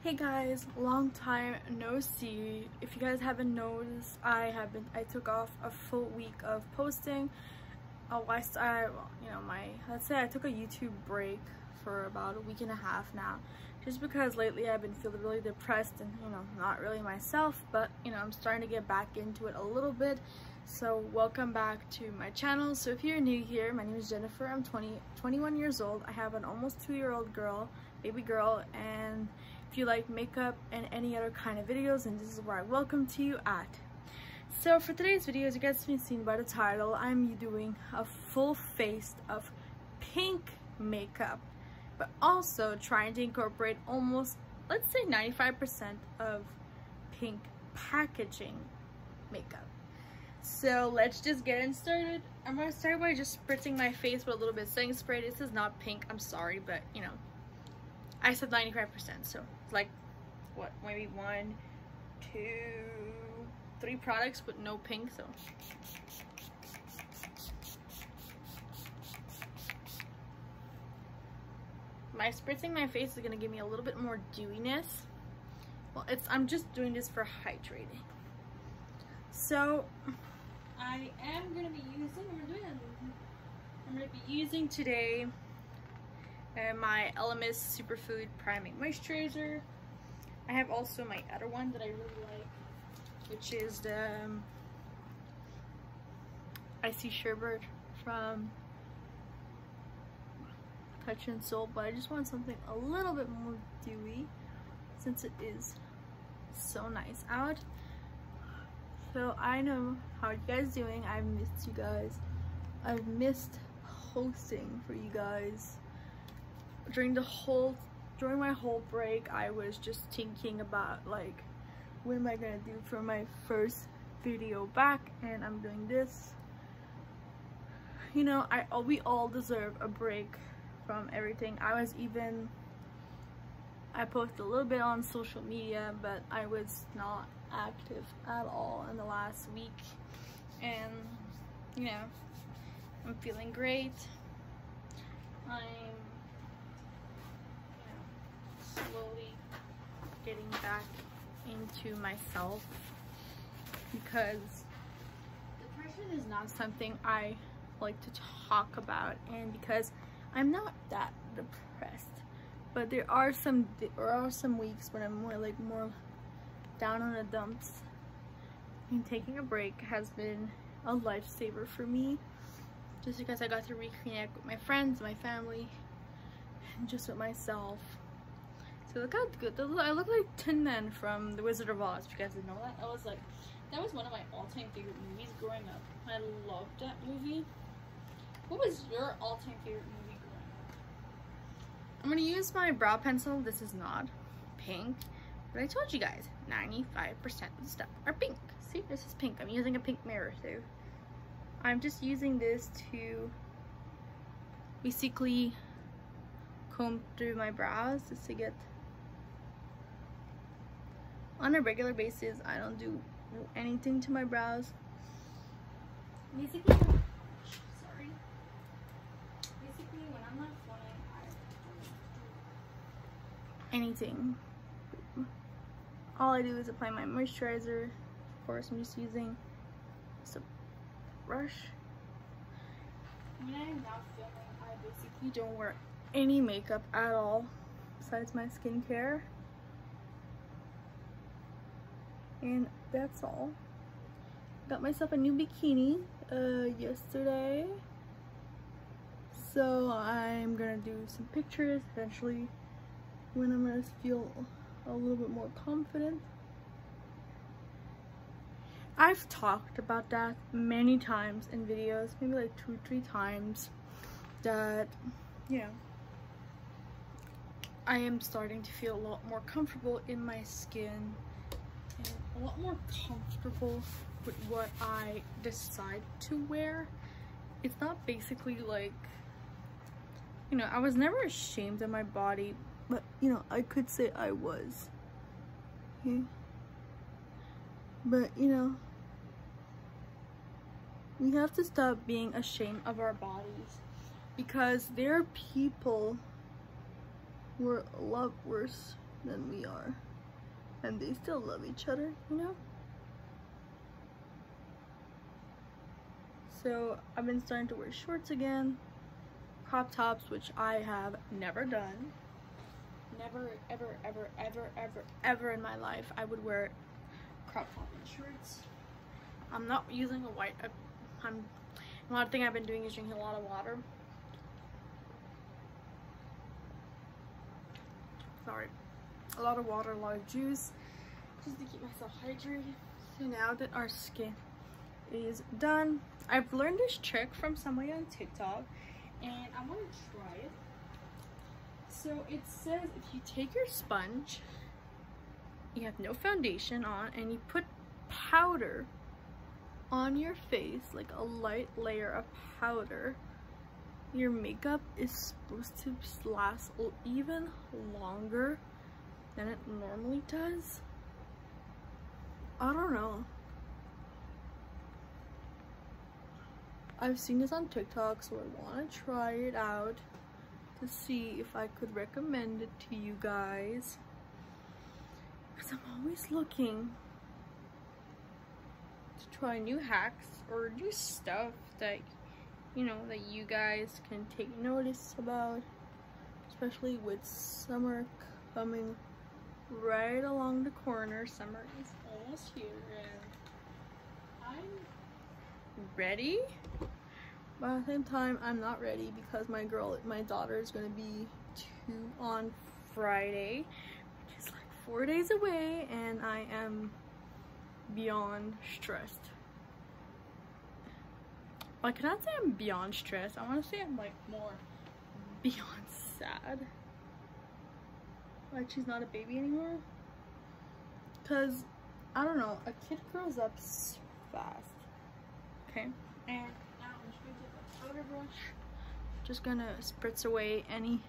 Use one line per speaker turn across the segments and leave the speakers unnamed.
Hey guys, long time no see. If you guys haven't noticed, I took off a full week of posting. Let's say I took a YouTube break for about a week and a half now, just because lately I've been feeling really depressed and not really myself, but I'm starting to get back into it a little bit. So welcome back to my channel. So if you're new here, my name is Jennifer. I'm 21 years old. I have an almost 2-year-old baby girl, and if you like makeup and any other kind of videos, and this is where I welcome to you at. So for today's video, as you guys have seen by the title, I'm doing a full face of pink makeup, but also trying to incorporate almost, let's say 95% of pink packaging makeup. So let's just get it started. I'm gonna start by just spritzing my face with a little bit of setting spray. This is not pink, I'm sorry, but I said 95%, so like what, maybe 1, 2, 3 products with no pink. So spritzing my face is gonna give me a little bit more dewiness. Well, I'm just doing this for hydrating. So I'm gonna be using today my Elemis Superfood Priming Moisturizer. I have also my other one that I really like, which is the Icy Sherbet from Touch in Sol, but I just want something a little bit more dewy since it is so nice out. So I know how you guys doing. I've missed you guys. I've missed hosting for you guys. During my whole break, I was just thinking about like, what am I gonna do for my first video back, and I'm doing this. We all deserve a break from everything. I posted a little bit on social media, but I was not active at all in the last week, and I'm feeling great. I'm slowly getting back into myself, because depression is not something I like to talk about, and because I'm not that depressed, but there are some weeks when I'm more down on the dumps, and taking a break has been a lifesaver for me, just because I got to reconnect with my friends, my family, and just with myself. So look how good I look, like Tin Man from The Wizard of Oz. If you guys didn't know that, that was one of my all-time favorite movies growing up. I loved that movie. What was your all-time favorite movie growing up? I'm gonna use my brow pencil. This is not pink, but I told you guys 95% of the stuff are pink. See, this is pink. I'm using a pink mirror too. I'm just using this to basically comb through my brows just to get. On a regular basis, I don't do anything to my brows. Basically, when I'm not filming, I don't do anything. All I do is apply my moisturizer. Of course, I'm just using just a brush. When I'm not filming, I basically don't wear any makeup at all besides my skincare. And that's all. Got myself a new bikini yesterday, so I'm gonna do some pictures eventually when I'm gonna feel a little bit more confident. I've talked about that many times in videos, maybe like 2 or 3 times, that I am starting to feel a lot more comfortable in my skin, and a lot more comfortable with what I decide to wear. It's not basically like, I was never ashamed of my body, but I could say I was. Okay? But we have to stop being ashamed of our bodies, because there are people who are a lot worse than we are. And they still love each other, you know? So I've been starting to wear shorts again, crop tops, which I have never done. Never, ever, ever, ever, ever, ever in my life I would wear crop top and shorts. I'm not using a white. One thing I've been doing is drinking a lot of water. Sorry, a lot of water, a lot of juice, just to keep myself hydrated. So now that our skin is done, I've learned this trick from somebody on TikTok, and I want to try it. So it says if you take your sponge, you have no foundation on, and you put powder on your face, like a light layer of powder, your makeup is supposed to last even longer than it normally does. I don't know. I've seen this on TikTok, so I want to try it out to see if I could recommend it to you guys, because I'm always looking to try new hacks or new stuff that, you know, that you guys can take notice about, especially with summer coming right along the corner. Summer is almost here, and I'm ready, but at the same time I'm not ready because my daughter is going to be 2 on Friday, which is like 4 days away, and I am beyond stressed. I cannot say I'm beyond stressed. I want to say I'm like more beyond sad like she's not a baby anymore, because I don't know, a kid grows up fast. Okay, and now I'm just going to take a powder brush, just gonna spritz away any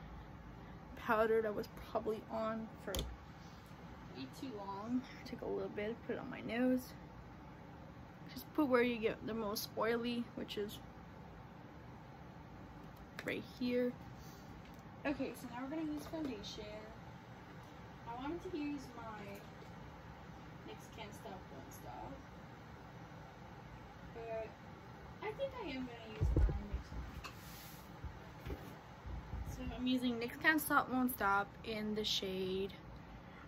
powder that was probably on for way too long. Take a little bit, put it on my nose. Just put where you get the most oily, which is right here. Okay, so now we're gonna use foundation. I wanted to use my NYX Can't Stop Won't Stop, but I think I am gonna use my NYX. So I'm using NYX Can't Stop Won't Stop in the shade.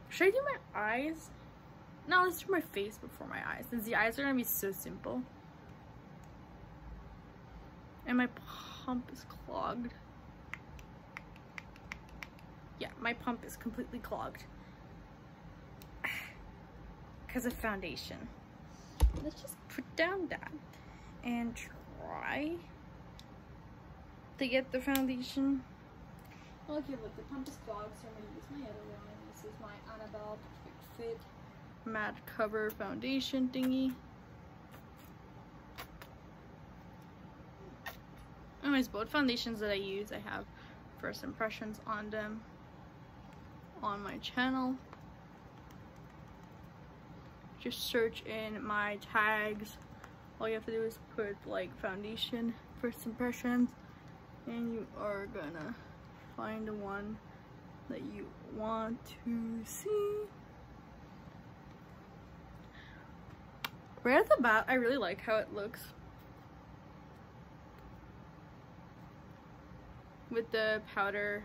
Should I do my eyes? No, let's do my face before my eyes, since the eyes are gonna be so simple. And my pump is clogged. Yeah, my pump is completely clogged because of foundation. Let's just put down that and try to get the foundation. Okay, look, the pump is clogged, so I'm gonna use my other one. This is my Annabelle Perfect Fit Matte Cover Foundation thingy. Anyways, both foundations that I use, I have first impressions on them on my channel. Just search in my tags. All you have to do is put like foundation first impressions, and you are gonna find the one that you want to see. Right off the bat, I really like how it looks with the powder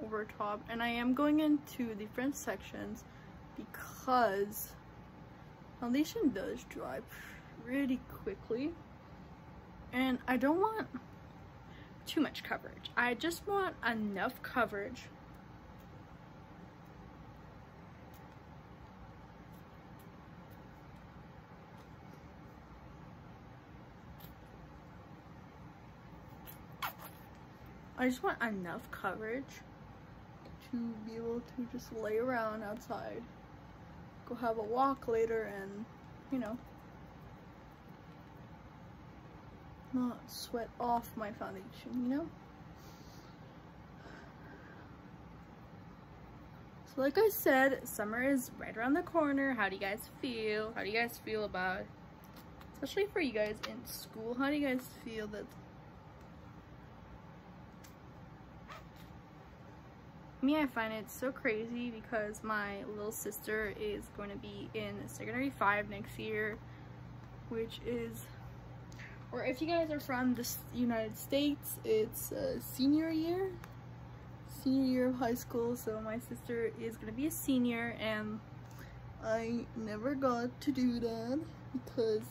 over top, and I am going into different sections because foundation does dry pretty quickly, and I don't want too much coverage. I just want enough coverage to be able to just lay around outside, go have a walk later, and, you know, not sweat off my foundation, you know? So like I said, summer is right around the corner. How do you guys feel? How do you guys feel about, especially for you guys in school, how do you guys feel that me, I find it so crazy because my little sister is going to be in secondary 5 next year, which is, or if you guys are from the United States, it's senior year of high school. So my sister is going to be a senior, and I never got to do that because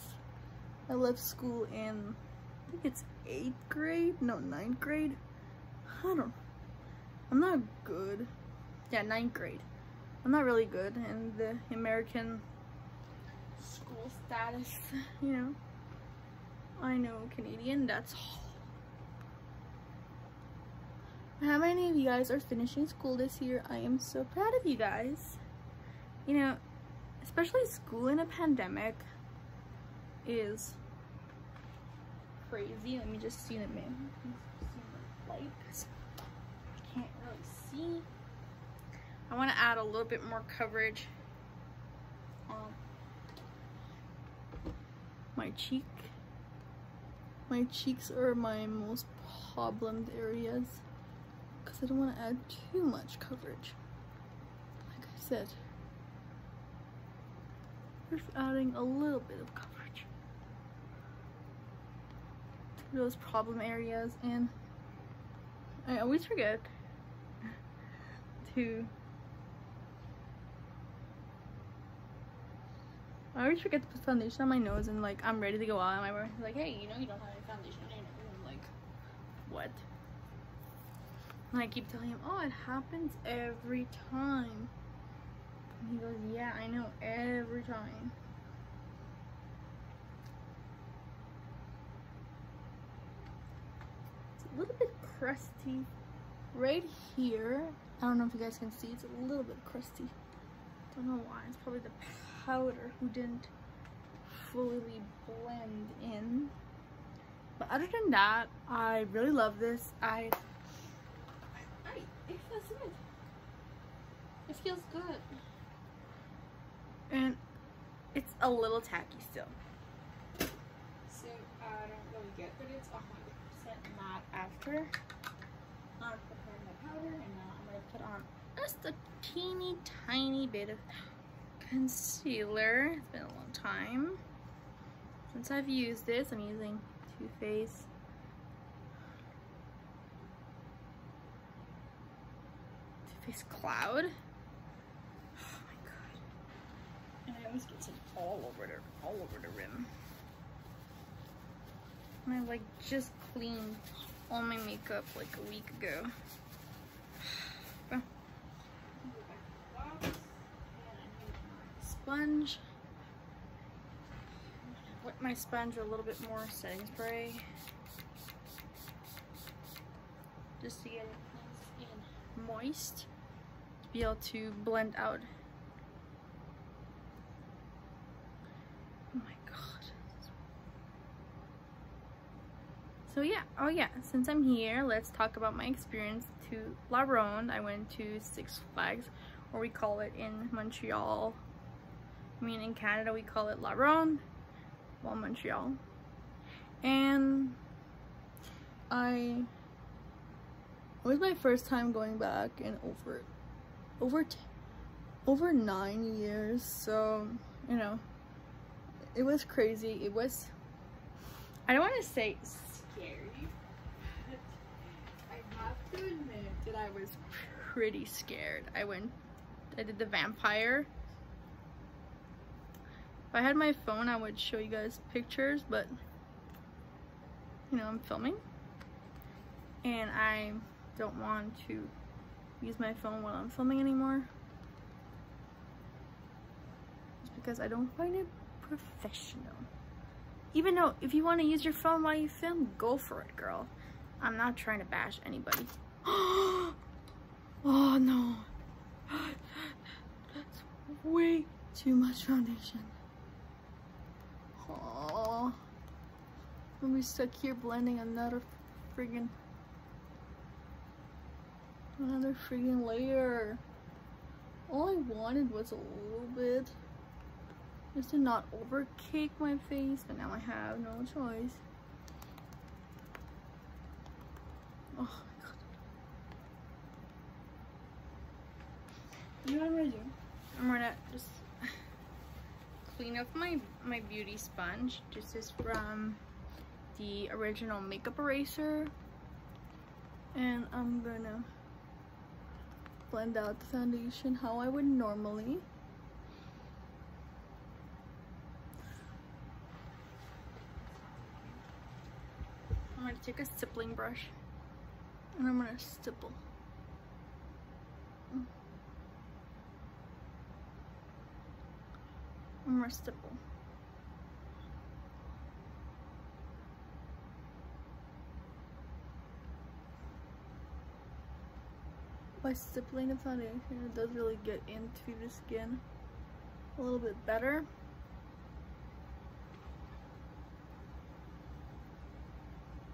I left school in, I think it's 8th grade, no, 9th grade. I'm not good. Yeah, 9th grade. I'm not really good in the American school status, you know. I know Canadian, that's all. How many of you guys are finishing school this year? I am so proud of you guys. You know, especially school in a pandemic is crazy. Let me just see the light. I can't really see. I want to add a little bit more coverage on my cheek. My cheeks are my most problemed areas because I don't want to add too much coverage. Like I said, just adding a little bit of coverage to those problem areas. And I always forget to put foundation on my nose, and like I'm ready to go out, and my boyfriend's like, hey, you know you don't have any foundation. And I'm like, what? And I keep telling him, oh, it happens every time. And he goes, yeah, I know, every time. It's a little bit crusty right here. I don't know if you guys can see, it's a little bit crusty. Don't know why. It's probably the powder who didn't fully blend in. But other than that, I really love this. It feels good. It feels good. And it's a little tacky still. So I don't really get that it's 100% matte after. I'm preparing my powder, and now I'm going to put on just a teeny tiny bit of concealer. It's been a long time since I've used this. I'm using Too Faced Cloud. Oh my god! And I always get some all over the rim. And I like just cleaned all my makeup like a week ago. Sponge. Wet my sponge with a little bit more setting spray, just to get it nice and moist, to be able to blend out. Oh my god. So yeah, oh yeah, since I'm here, let's talk about my experience to La Ronde. I went to Six Flags, or we call it in Montreal. I mean, in Canada we call it La Ronde, well, Montreal. And it was my first time going back in over 9 years. So, you know, it was crazy. It was, I don't want to say scary, but I have to admit that I was pretty scared. I did the vampire. If I had my phone, I would show you guys pictures, but you know, I'm filming and I don't want to use my phone while I'm filming anymore, just because I don't find it professional. Even though if you want to use your phone while you film, go for it, girl. I'm not trying to bash anybody. Oh no, that's way too much foundation. Oh, I'm gonna be stuck here blending another friggin' layer. All I wanted was a little bit, just to not overcake my face, but now I have no choice. Oh my god. You know what I'm gonna do? I'm gonna just clean up my beauty sponge. This is from the original makeup eraser, and I'm gonna blend out the foundation how I would normally. I'm gonna take a stippling brush and I'm gonna stipple. I'm gonna stipple. By stippling the foundation, it does really get into the skin a little bit better.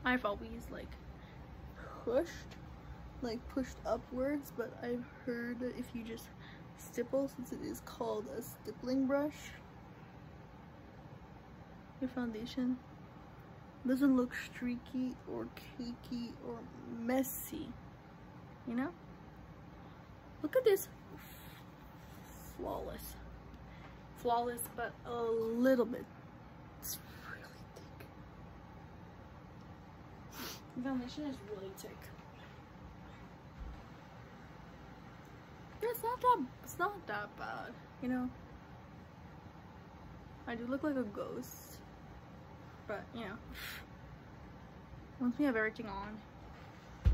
I've always pushed upwards, but I've heard that if you just stipple, since it is called a stippling brush, your foundation doesn't look streaky or cakey or messy, you know? Look at this. Flawless, but a little bit. It's really thick. The foundation is really thick. It's not that bad, you know. I do look like a ghost, but you know, once we have everything on. So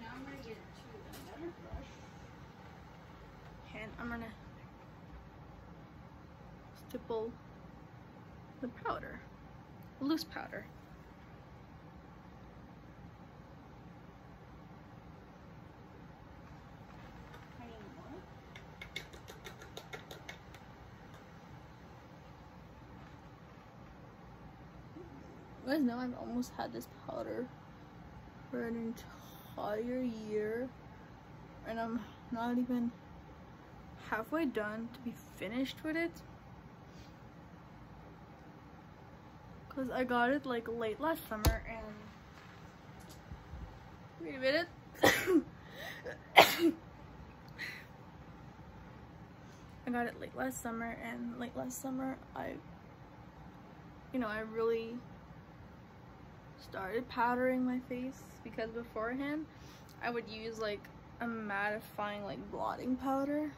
now I'm gonna get to another brush, and I'm gonna stipple the powder, loose powder. You guys know I've almost had this powder for an entire year, and I'm not even halfway done to be finished with it, because I got it like late last summer. And wait a minute. I got it late last summer, and late last summer I really started powdering my face, because beforehand I would use like a mattifying blotting powder.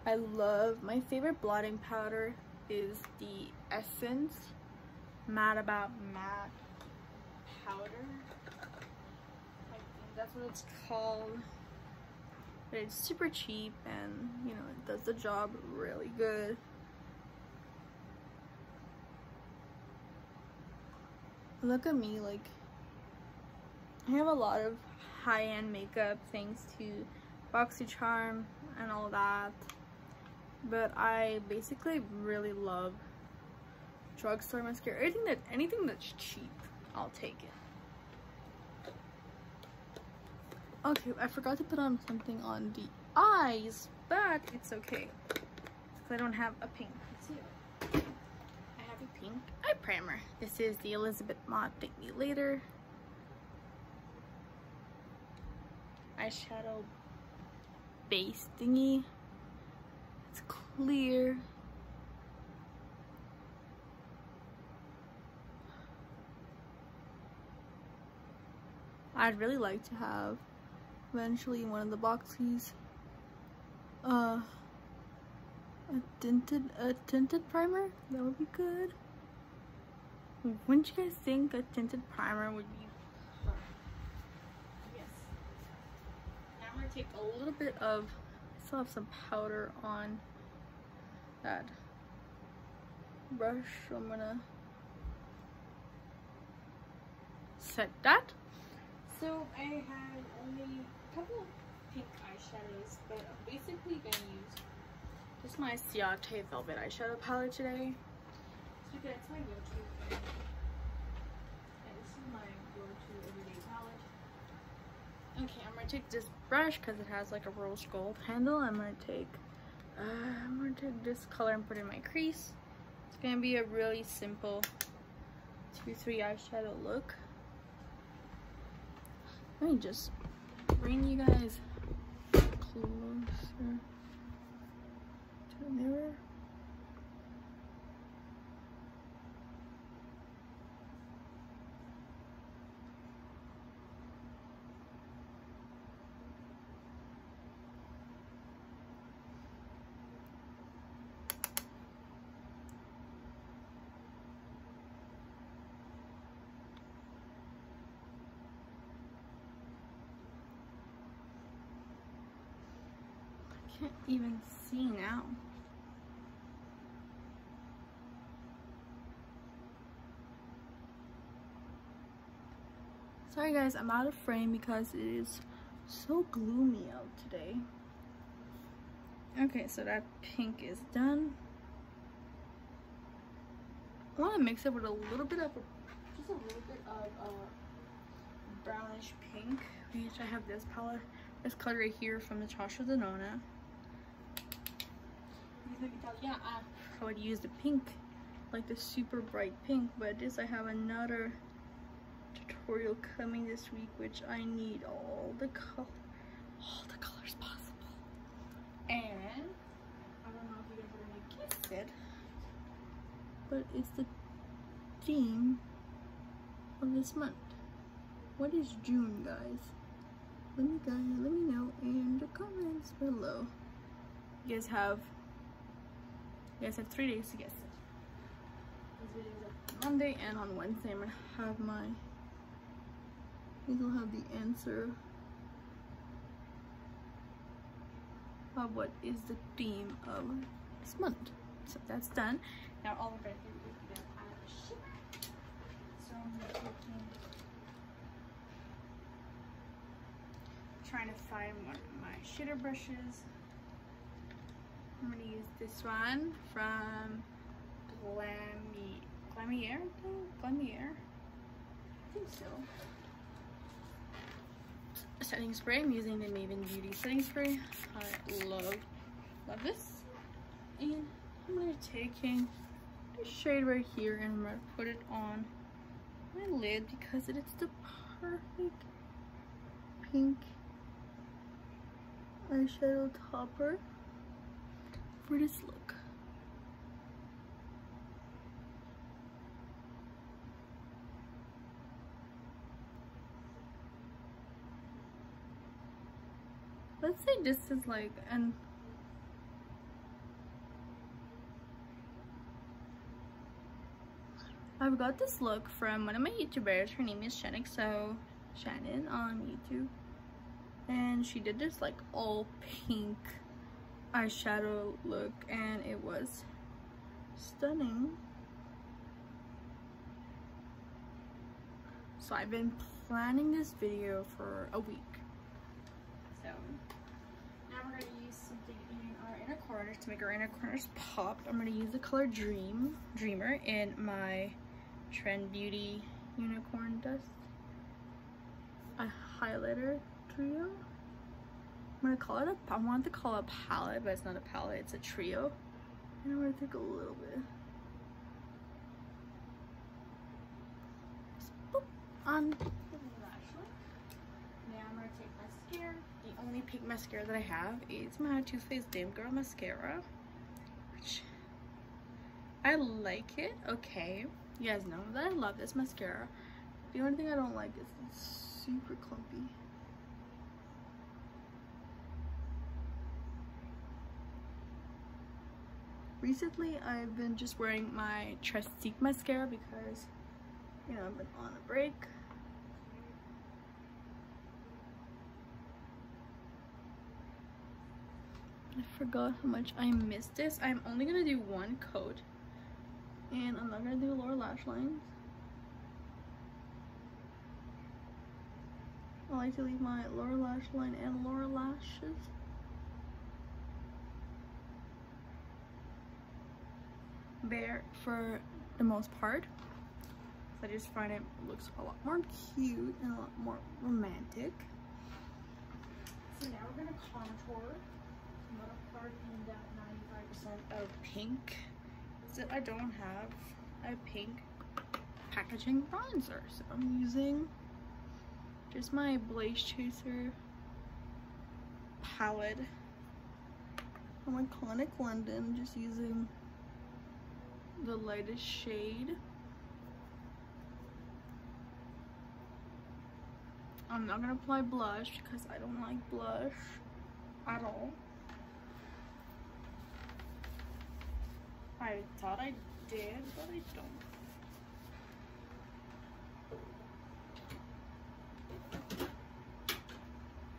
My favorite blotting powder is the Essence Matte About Matte powder. I think that's what it's called. But it's super cheap, and it does the job really good. Look at me, I have a lot of high-end makeup thanks to BoxyCharm and all that, but I basically really love drugstore mascara. Anything that's cheap, I'll take it. Okay, I forgot to put on something on the eyes, but it's okay, because I don't have a pink concealer. I have a pink eye primer. This is the Elizabeth Mott Thank Me Later eyeshadow base thingy. It's clear. I'd really like to have eventually one of the boxies a tinted primer. That would be good. Wouldn't you guys think a tinted primer would be fun? Yes. Now I'm gonna take a little bit of, I still have some powder on that brush, so I'm gonna set that. So I have only a couple of pink eyeshadows, but I'm basically gonna use just my Ciate Velvet eyeshadow palette today. So that's my go-to. Yeah, this is my go-to everyday palette. Okay, I'm gonna take this brush because it has like a rose gold handle. I'm gonna take this color and put it in my crease. It's gonna be a really simple 2-3 eyeshadow look. Let me just bring you guys closer to the mirror. Can't even see now. Sorry guys, I'm out of frame because it is so gloomy out today. Okay, so that pink is done. I want to mix it with a little bit of brownish pink, which I have this palette, this color right here from Natasha Denona. I would use the pink, like the super bright pink, but this I have another tutorial coming this week, which I need all the colors possible. And I don't know if you guys are gonna guess it, but it's the theme of this month. What is June, guys? Let me know in the comments below. You guys have 3 days to guess it. This video is on Monday, and on Wednesday I'm gonna have will have the answer of what is the theme of this month. So that's done. Now all we're gonna do is we're gonna add a shimmer. So I'm trying to find one of my shitter brushes. I'm gonna use this one from Glamier. I think so. Setting spray. I'm using the Maven Beauty setting spray. I love this. And I'm gonna taking this shade right here and I'm gonna put it on my lid because it is the perfect pink eyeshadow topper for this look. Let's say this is like I've got this look from one of my YouTubers. Her name is Shannon on YouTube, and she did this like all pink eyeshadow look and it was stunning. So I've been planning this video for a week. So now we're going to use something in our inner corners to make our inner corners pop. I'm going to use the color Dreamer in my Trend Beauty Unicorn Dust, a highlighter trio. I'm going to call it I want to call it a palette, but it's not a palette, it's a trio. And I'm going to take a little bit. Just boop on the lash line. Now I'm going to take mascara. The only pink mascara that I have is my Too Faced Damn Girl mascara, which I like it. Okay, you guys know that I love this mascara. The only thing I don't like is it's super clumpy. Recently, I've been just wearing my Trestique mascara because, you know, I've been on a break. I forgot how much I missed this. I'm only gonna do one coat, and I'm not gonna do lower lash lines. I like to leave my lower lash line and lower lashes. Bare for the most part. So I just find it looks a lot more cute and a lot more romantic. So now we're gonna contour. I'm gonna part in that 95% of pink that I don't have a pink packaging bronzer. So I'm using just my Blaze Chaser palette from Iconic London, just using the lightest shade. I'm not gonna apply blush because I don't like blush at all. I thought I did, but I don't.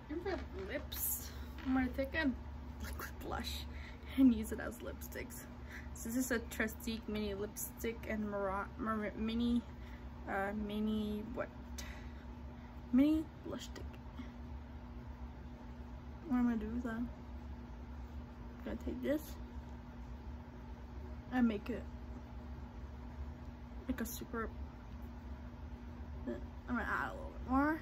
And for lips, I'm gonna take a liquid blush and use it as lipsticks. So this is a Trestique mini lipstick and mini blush stick. What I'm gonna do is I'm gonna take this and make it like a super. I'm gonna add a little bit more.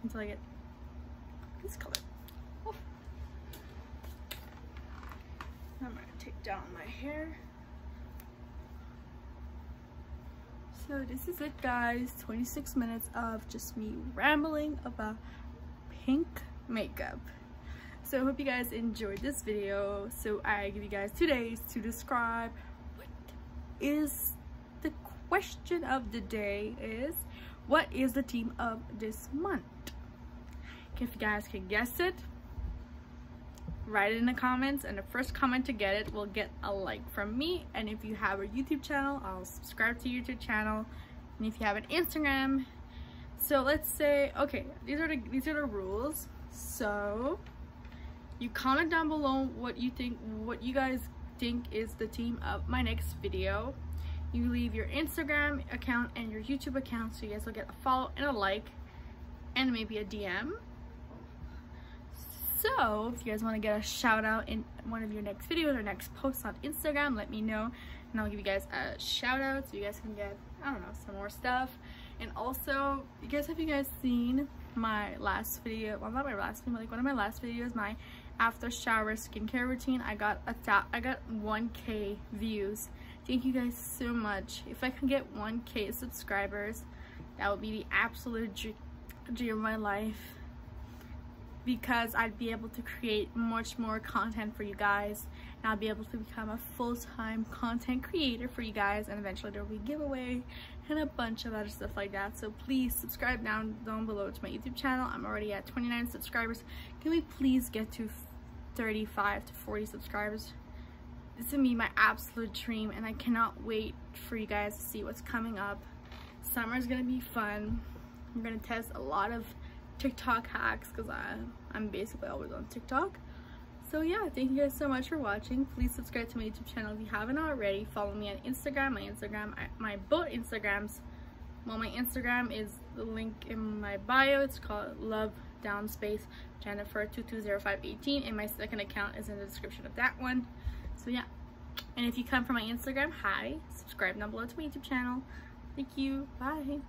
Until I get this color. Oh. I'm gonna take down my hair. So this is it, guys. 26 minutes of just me rambling about pink makeup. So I hope you guys enjoyed this video. So I give you guys 2 days to describe what is the question of the day is, what is the theme of this month? If you guys can guess it, write it in the comments, and the first comment to get it will get a like from me. And if you have a YouTube channel, I'll subscribe to your YouTube channel. And if you have an Instagram, so let's say, okay, these are the rules. So you comment down below what you guys think is the theme of my next video. You leave your Instagram account and your YouTube account, so you guys will get a follow and a like and maybe a DM. So if you guys want to get a shout out in one of your next videos or next posts on Instagram, let me know and I'll give you guys a shout out so you guys can get, I don't know, some more stuff. And also, have you guys seen my last video? Well, not my last video, but like one of my last videos, my after shower skincare routine. I got 1K views. Thank you guys so much. If I can get 1K subscribers, that would be the absolute dream of my life, because I'd be able to create much more content for you guys, and I'll be able to become a full-time content creator for you guys, and eventually there will be a giveaway and a bunch of other stuff like that. So please subscribe down below to my YouTube channel. I'm already at 29 subscribers. Can we please get to 35 to 40 subscribers? This would be my absolute dream, and I cannot wait for you guys to see what's coming up. Summer is gonna be fun. I'm gonna test a lot of TikTok hacks because I'm basically always on TikTok. So yeah, thank you guys so much for watching. Please subscribe to my YouTube channel if you haven't already. Follow me on Instagram. My both Instagrams. Well, my Instagram is the link in my bio. It's called Love Down Space Jennifer 220518, and my second account is in the description of that one. So yeah, and if you come from my Instagram, hi, subscribe down below to my YouTube channel. Thank you. Bye.